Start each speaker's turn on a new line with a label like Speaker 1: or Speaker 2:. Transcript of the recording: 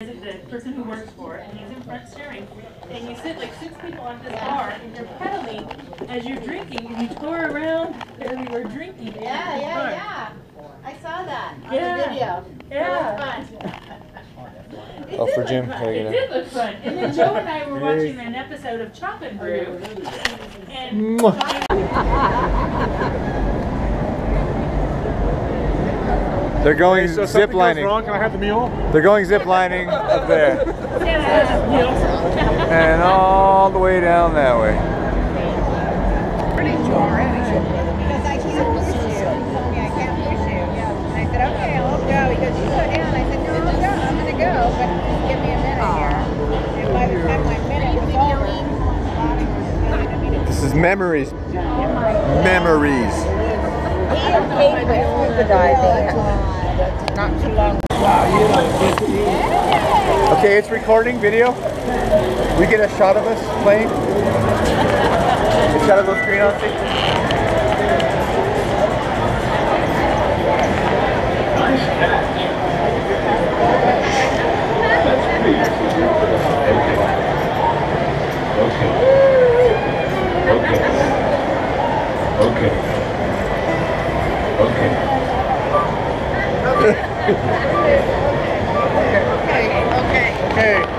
Speaker 1: The person who works for it, and he's in front steering, and you sit like 6 people on this bar, and you're pedaling as you're drinking, and you tour around as you were drinking.
Speaker 2: Yeah. I saw that on
Speaker 1: Yeah.
Speaker 2: the video.
Speaker 1: Yeah.
Speaker 2: That was fun.
Speaker 3: Oh, for Jim.
Speaker 1: It did look fun. And then Joe and I were watching an episode of Chop and Brew, and
Speaker 3: They're going
Speaker 4: So
Speaker 3: zip lining.
Speaker 4: Wrong. Can I have the mule?
Speaker 3: They're going zip lining up there. And all the way down that way.
Speaker 5: Pretty sure already. Because I can't push you. He told me I can't push you. And I said, okay, I'll go. He goes, you go down. I said, no, I'm done. I'm going to go. But just give me a minute here. And by the time my minute was over,
Speaker 3: This is memories. Memories.
Speaker 5: he okayed with scuba diving not too long ago.
Speaker 3: Okay, it's recording video. We get a shot of us playing. A shot of those screen on thing.
Speaker 5: Okay.
Speaker 3: Okay.